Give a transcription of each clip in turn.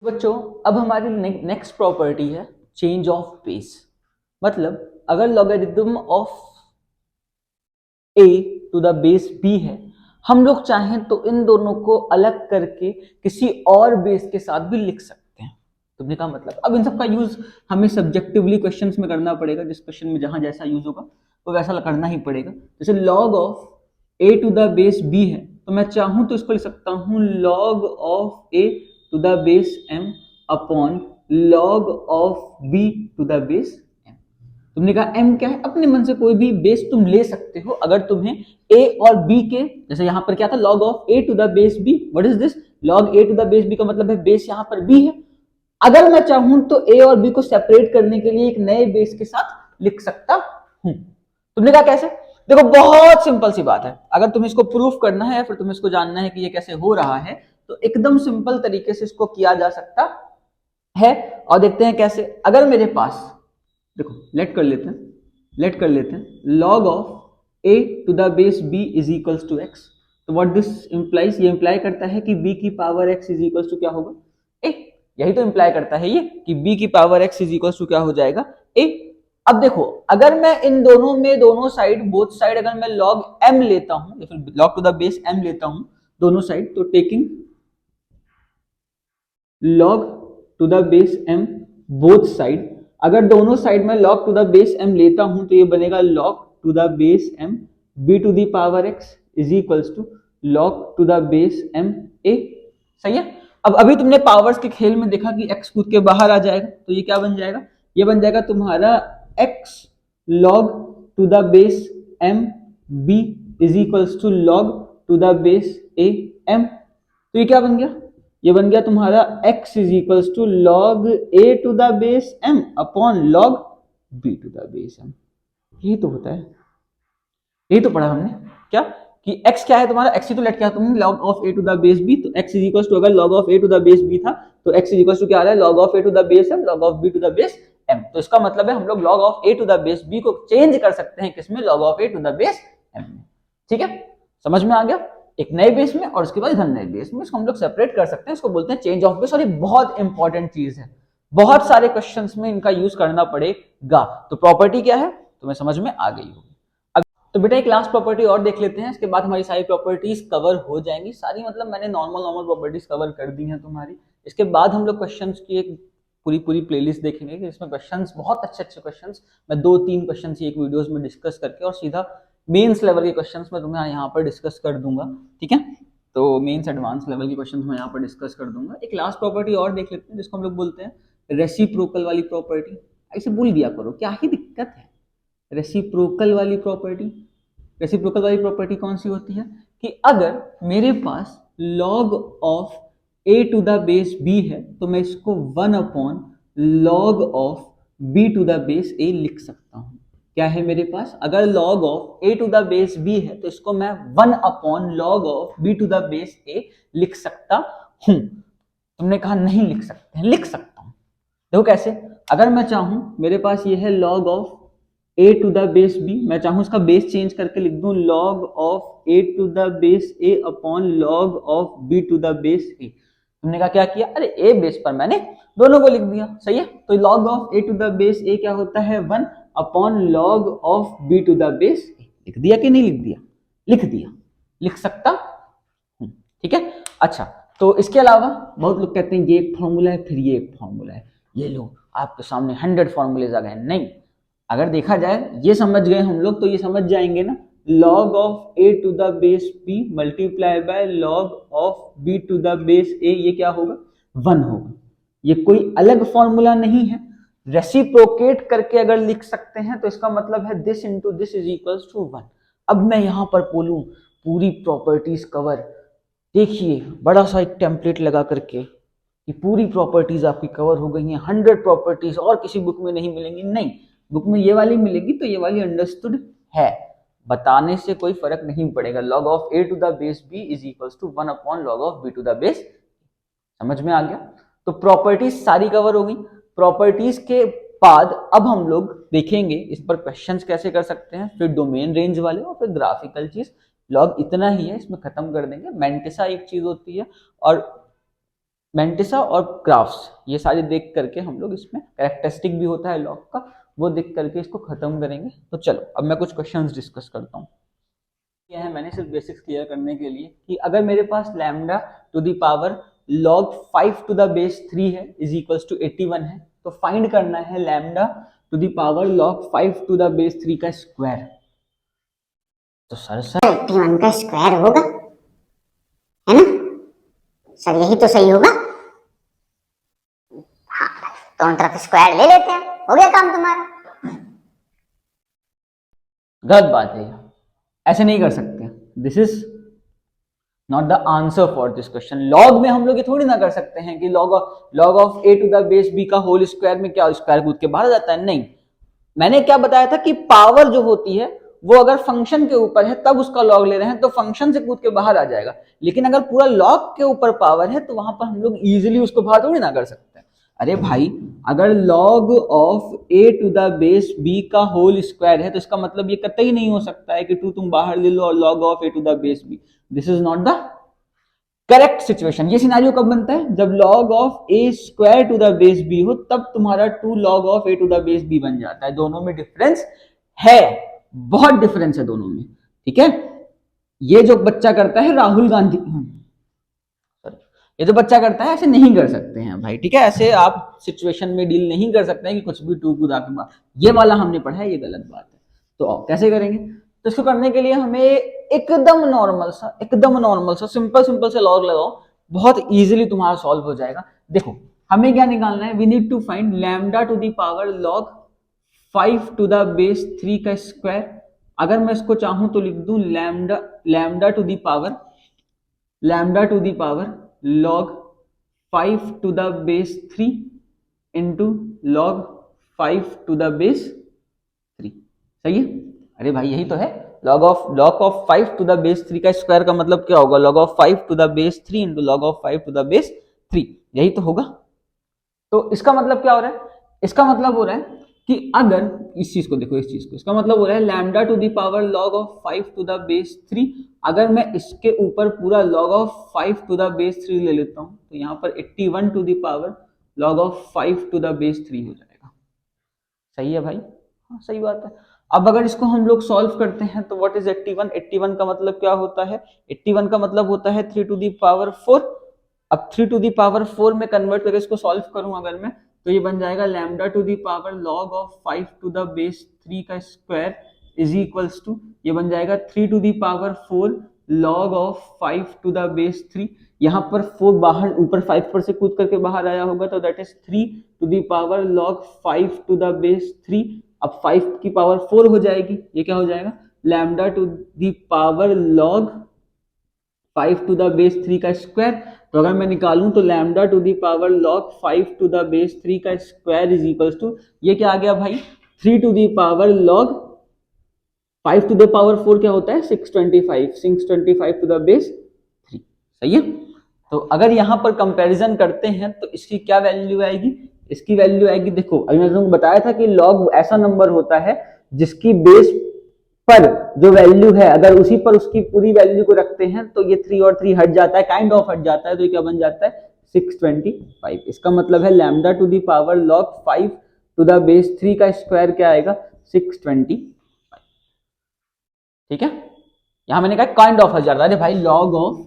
बच्चों अब हमारी नेक्स्ट प्रॉपर्टी है चेंज ऑफ बेस। मतलब अगर logarithm of a to the base b है, हम लोग चाहें तो इन दोनों को अलग करके किसी और बेस के साथ भी लिख सकते हैं। तुमने कहा मतलब अब इन सब का यूज हमें सब्जेक्टिवली क्वेश्चंस में करना पड़ेगा, जिस क्वेश्चन में जहां जैसा यूज होगा वो वैसा करना ही पड़ेगा। जैसे log of a to the base b है, तो मैं चाहूं तो इसको लिख सकता हूं log of a to the base m upon log of b to the base m। तुमने कहा m क्या है, अपने मन से कोई भी बेस तुम ले सकते हो। अगर तुम्हें a और b के, जैसे यहां पर क्या था log of a to the base b, what is this, log a to the base b का मतलब है बेस यहां पर b है। अगर मैं चाहूं तो a और b को सेपरेट करने के लिए एक नए बेस के साथ लिख सकता हूं। तुमने कहा कैसे? देखो बहुत सिंपल सी बात है। अगर तुम्हें इसको प्रूफ करना है, फिर तुम्हें इसको जानना है कि ये कैसे हो रहा है, तो एकदम सिंपल तरीके से इसको किया जा सकता है। और देखते हैं कैसे। अगर मेरे पास, देखो लेट कर लेते हैं log of a to the base b is equals to x। तो व्हाट दिस इंप्लाइज, ये इंप्लाई करता है कि b की power x is equals to क्या होगा, a। यही तो इंप्लाई करता है ये कि b की power x is equals to क्या हो जाएगा, a। अब देखो अगर मैं इन दोनों में दोनों साइड, बोथ साइड अगर मैं log m लेता हूं या फिर log to the base m लेता हूं दोनों साइड, तो taking log to the base m both side, अगर दोनों साइड में log to the base m लेता हूं तो ये बनेगा log to the base m b to the power x is equals to log to the base m a। सही है। अब अभी तुमने पावर्स के खेल में देखा कि x कूद के बाहर आ जाएगा, तो ये क्या बन जाएगा, ये बन जाएगा तुम्हारा x log to the base m b is equals to log to the base a m। तो ये क्या बन गया, ये बन गया तुम्हारा x is equals to log a to the base m upon log b to the base m। यही तो होता है, यही तो पढ़ा हमने क्या, कि x क्या है तुम्हारा, x ही तो लेट किया तुमने log of a to the base b। तो x इज इक्वल्स टू, अगर log of a to the base b था तो x इज इक्वल्स टू क्या आ रहा है, log of a to the base m log of b to the base m। तो इसका मतलब है हम लोग log of a to the base b को चेंज कर सकते हैं किसमें, log of a to the base m में। ठीक है, समझ में आ गया। एक नए बेस में और उसके बाद इधर नए बेस में, इसको हम लोग सेपरेट कर सकते हैं, इसको बोलते हैं चेंज ऑफ बेस। और ये बहुत इंपॉर्टेंट चीज है, बहुत सारे क्वेश्चंस में इनका यूज करना पड़ेगा। तो प्रॉपर्टी क्या है तुम्हें समझ में आ गई होगी। तो बेटा एक लास्ट प्रॉपर्टी और देख लेते हैं, इसके बाद हमारी सारी प्रॉपर्टीज कवर हो जाएंगी सारी। मतलब मैंने नॉर्मल प्रॉपर्टीज कवर कर दी हैं तुम्हारी। इसके बाद हम लोग क्वेश्चंस की एक पूरी पूरी प्लेलिस्ट देखेंगे, जिसमें क्वेश्चंस बहुत अच्छे अच्छे क्वेश्चंस मैं 2-3 क्वेश्चंस एक वीडियोस में डिस्कस करके और सीधा मेंस लेवल के क्वेश्चंस में तुम्हें यहाँ पर डिस्कस कर दूंगा। ठीक है, तो मेंस एडवांस लेवल के क्वेश्चंस मैं यहाँ पर डिस्कस कर दूंगा। एक लास्ट प्रॉपर्टी और देख लेते हैं, जिसको हम लोग बोलते हैं रेसिप्रोकल वाली प्रॉपर्टी। ऐसे भूल दिया करो, क्या ही दिक्कत है। रेसिप्रोकल वाली प्रॉपर्टी, रेसिप्रोकल वाली प्रॉपर्टी कौन सी होती है कि अगर मेरे पास log of a to the base b है, तो मैं इसको 1 upon log of b to the base a लिख सकता हूं। क्या है मेरे पास, अगर log of a to the base b है तो इसको मैं 1 upon log of b to the base a लिख सकता हूं। तुमने कहा नहीं लिख सकते हैं, लिख सकता हूं। देखो कैसे, अगर मैं चाहूं, मेरे पास ये है log of a to the base b, मैं चाहूं इसका बेस चेंज करके लिख दूं log of a to the base a upon log of b to the base a। तुमने कहा क्या किया, अरे a बेस पर मैंने दोनों को लिख दिया। सही है, तो log of a to the base a क्या होता है, 1 upon log of b to the base a। लिख दिया कि नहीं लिख दिया, लिख दिया, लिख सकता हूं। ठीक है, अच्छा तो इसके अलावा बहुत लोग कहते हैं ये एक फॉर्मूला है, फिर ये एक फॉर्मूला है। ये लो आपके सामने 100 फॉर्मूलेज आ गए। नहीं, अगर देखा जाए ये समझ गए हम लोग, तो ये समझ जाएंगे ना, log of a to the base b multiply by log of b to the base a, ये क्या होगा, 1 होगा। ये कोई अलग फॉर्मूला नहीं है, रेसिप्रोकेट करके अगर लिख सकते हैं तो इसका मतलब है this into this is equals to 1। अब मैं यहां पर बोलूं पूरी प्रॉपर्टीज कवर, देखिए बड़ा सा एक टेम्पलेट लगा करके कि पूरी प्रॉपर्टीज आपकी कवर हो गई हैं, 100 प्रॉपर्टीज और किसी बुक में नहीं मिलेंगी। नहीं, बुक में ये वाली मिलेगी तो ये वाली अंडरस्टूड है, बताने से कोई फर्क नहीं पड़ेगा। log of a to the base b is equals to 1 upon log of b to the base. समझ में आ गया। तो प्रॉपर्टीज सारी कवर हो गई। प्रॉपर्टीज के बाद अब हम लोग देखेंगे इस पर क्वेश्चंस कैसे कर सकते हैं, फिर डोमेन रेंज वाले और फिर ग्राफिकल चीज। लॉग इतना ही है, इसमें खत्म कर देंगे। मेंटिसा एक चीज होती है और मैंटिसा और ग्राफ्स ये सारे देख करके हम लोग इसमें कैरेक्टरिस्टिक भी होता है लॉग का, वो देख करके इसको खत्म करेंगे। तो चलो अब मैं कुछ क्वेश्चंस डिस्कस करता हूँ। क्या है, मैंने सिर्फ बेसिक्स क्लियर करने के लिए कि अगर मेरे पास lambda to the power log 5 to the base 3 है इज इक्वल्स टू 81 है, तो फाइंड करना है lambda to the power log 5 to the base 3 का स्क्वायर। तो सर 81 का स्क्वायर होगा, है ना सर? यही तो सही होगा। हाँ, दोनों तरफ स्क्वायर ले लेते हैं, हो गया काम तुम्हारा। गलत बात है, ऐसे नहीं कर सकते। This is not the answer for this question. Log में हम लोग ये थोड़ी ना कर सकते हैं कि log of a to the base b का होल स्क्वायर में क्या स्क्वायर कूद के बाहर जाता है, नहीं। मैंने क्या बताया था कि पावर जो होती है वो अगर फंक्शन के ऊपर है तब उसका लॉग ले रहे हैं तो फंक्शन से कूद के बाहर आ जाएगा, लेकिन अगर पूरा लॉग के ऊपर पावर है तो वहां पर हम लोग इजीली उसको बाहर थोड़ी ना कर सकते। अरे भाई, अगर log of a to the base b का होल स्क्वायर है तो इसका मतलब ये कतई नहीं हो सकता है कि तुम बाहर ले लो और log of a to the base b। This is not the correct situation. ये सिनेरियो कब बनता है? जब log of a square to the base b हो, तब तुम्हारा 2 log of a to the base b बन जाता है। दोनों में डिफरेंस है, बहुत डिफरेंस है दोनों में, ठीक है। ये जो बच्चा करता है राहुल गांधी, ये जो बच्चा करता है ऐसे नहीं कर सकते हैं भाई, ठीक है। ऐसे आप सिचुएशन में डील नहीं कर सकते हैं कि कुछ भी टू कूदा के बाद, ये वाला हमने पढ़ा है, ये गलत बात है। तो कैसे करेंगे? तो इसको करने के लिए हमें एकदम नॉर्मल सा सिंपल से लॉग लगाओ, बहुत इजीली तुम्हारा सॉल्व हो जाएगा। देखो हमें क्या निकालना है, we need to find lambda to the power log 5 to the base 3 का स्क्वायर। अगर मैं इसको चाहूं तो लिख दूं lambda to the power log 5 to the base 3 into log 5 to the base 3। सही है? अरे भाई यही तो है, log of 5 to the base 3 का स्क्वायर का मतलब क्या होगा? log of 5 to the base 3 into log of 5 to the base 3, यही तो होगा। तो इसका मतलब क्या हो रहा है? इसका मतलब हो रहा है कि अगर इस चीज को देखो, इस चीज को, इसका मतलब हो रहा है lambda to the power log of 5 to the base 3, अगर मैं इसके ऊपर पूरा log of 5 to the base 3 ले लेता हूं तो यहां पर 81 to the power log of 5 to the base 3 हो जाएगा। सही है भाई? हाँ सही बात है। अब अगर इसको हम लोग सॉल्व करते हैं तो व्हाट इज 81? 81 का मतलब क्या होता है? 81 का मतलब होता है 3 टू द पावर 4। अब 3 टू द पावर 4 में कन्वर्ट करके इसको सॉल्व करूं अगर मैं, तो ये बन जाएगा lambda to the power log of 5 to the base 3 का स्क्वायर इज इक्वल्स टू, ये बन जाएगा 3 to the power 4 log of 5 to the base 3। यहाँ पर 4 बाहर, ऊपर 5 पर से कूद करके बाहर आया होगा तो that is 3 to the power log 5 to the base 3। अब 5 की पावर 4 हो जाएगी, ये क्या हो जाएगा? Lambda to the power log 5 to the base 3 का स्क्वायर। तो अगर मैं निकालूं तो lambda to the power log 5 to the base 3 का स्क्वायर इज इक्वल्स टू, ये क्या आ गया भाई? 3 to the power log 5 to the power 4 क्या होता है? 625 टू द बेस 3। सही है? तो अगर यहां पर कंपैरिजन करते हैं तो इसकी क्या वैल्यू आएगी? इसकी वैल्यू आएगी, देखो अभी मैंने तुमको बताया था कि log ऐसा नंबर होता है जिसकी बेस पर जो वैल्यू है अगर उसी पर उसकी पूरी वैल्यू को रखते हैं तो ये 3 और 3 हट जाता है, काइंड ऑफ हट जाता है, तो ये क्या बन जाता है? 625। इसका मतलब है lambda to the power log 5 to the base 3 का स्क्वायर क्या आएगा? 625। ठीक है? यहां मैंने कहा काइंड ऑफ हट जाता है। अरे भाई log of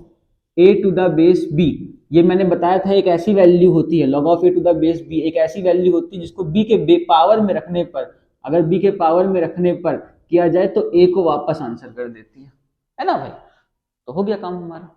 a to the base b, ये मैंने बताया था एक ऐसी वैल्यू होती है, log of a to the base b एक ऐसी वैल्यू होती है जिसको b के पावर में रखने पर, अगर b के पावर में रखने पर किया जाए तो a को वापस आंसर कर देती है ना भाई? तो हो गया काम हमारा।